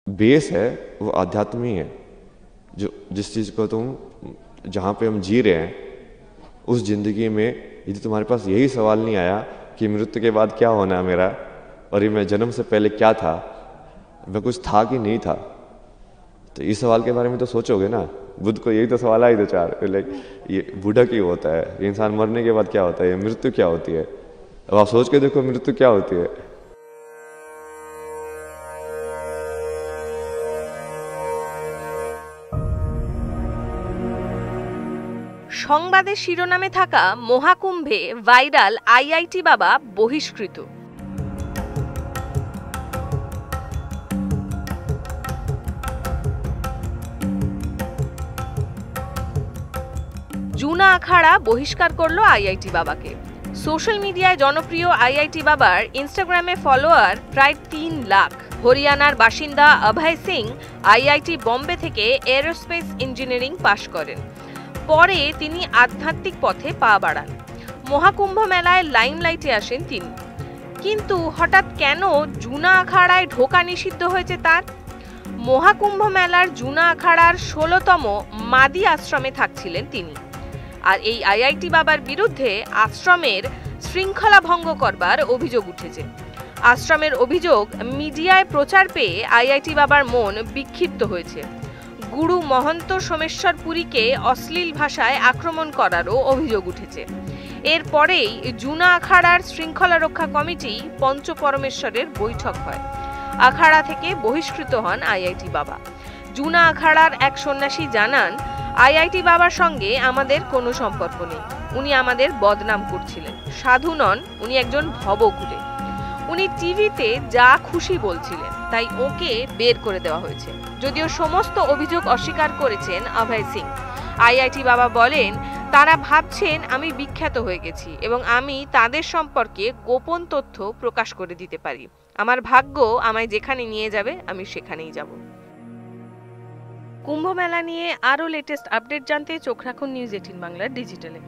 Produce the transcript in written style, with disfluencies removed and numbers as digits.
Base है वो आध्यात्म ही है। जो जिस चीज़ को तुम जहाँ पे हम जी रहे हैं उस जिंदगी में यदि तुम्हारे पास यही सवाल नहीं आया कि मृत्यु के बाद क्या होना है मेरा, और ये मैं जन्म से पहले क्या था, मैं कुछ था कि नहीं था, तो इस सवाल के बारे में तो सोचोगे ना। बुद्ध को यही तो सवाल आए दो चार, लाइक ये बूढ़ा क्यों होता है, ये इंसान मरने के बाद क्या होता है, ये मृत्यु क्या होती है। अब आप सोच के देखो मृत्यु क्या होती है। সংবাদের শিরোনামে থাকা মহাকুম্ভে ভাইরাল আইআইটি বাবা বহিষ্কৃত। জুনা আখাড়া বহিষ্কার করলো আইআইটি বাবাকে। সোশ্যাল মিডিয়ায় জনপ্রিয় আইআইটি বাবার ইনস্টাগ্রামে ফলোয়ার প্রায় ৩ লাখ। হরিয়ানার বাসিন্দা অভয় সিং আইআইটি বোম্বে থেকে এরোস্পেস ইঞ্জিনিয়ারিং পাশ করেন। পরে তিনি আধ্যাত্মিক পথে পা বাড়ান। মহাকুম্ভ মেলায় লাইমলাইটে আসেন তিনি। কিন্তু হঠাৎ কেন জুনা আখাড়ায় ঢোকা নিষিদ্ধ হয়েছে তার? মহাকুম্ভ মেলার জুনা আখাড়ার ১৬তম মাদি আশ্রমে থাকছিলেন তিনি। আর এই আইআইটি বাবার বিরুদ্ধে আশ্রমের শৃঙ্খলা ভঙ্গ করবার অভিযোগ উঠেছে। আশ্রমের অভিযোগ মিডিয়ায় প্রচার পেয়ে আইআইটি বাবার মন বিক্ষিপ্ত হয়েছে। গুরু মহন্ত সোমেশ্বর পুরীকে অশ্লীল ভাষায় আক্রমণ করারও অভিযোগ উঠেছে। এরপরেই জুনা আখাড়ার শৃঙ্খলা রক্ষা কমিটি পঞ্চপরমেশ্বরের বৈঠক হয়। আখাড়া থেকে বহিষ্কৃত হন আইআইটি বাবা। জুনা আখাড়ার এক সন্ন্যাসী জানান, আইআইটি বাবার সঙ্গে আমাদের কোনো সম্পর্ক নেই। উনি আমাদের বদনাম করছিলেন। সাধু নন, উনি একজন ভবঘুরে। উনি টিভিতে যা খুশি বলছিলেন, তাই ওকে বের করে দেওয়া হয়েছে। যদিও সমস্ত অভিযোগ অস্বীকার করেছেন অভয় সিং। আইআইটি বাবা বলেন, তারা ভাবছেন আমি বিখ্যাত হয়ে গেছি এবং আমি তাদের সম্পর্কে গোপন তথ্য প্রকাশ করে দিতে পারি। আমার ভাগ্য আমায় যেখানে নিয়ে যাবে আমি সেখানেই যাব। কুম্ভ মেলা নিয়ে আরো লেটেস্ট আপডেট জানতে চোখ রাখুন নিউজ 18 বাংলার ডিজিটালে।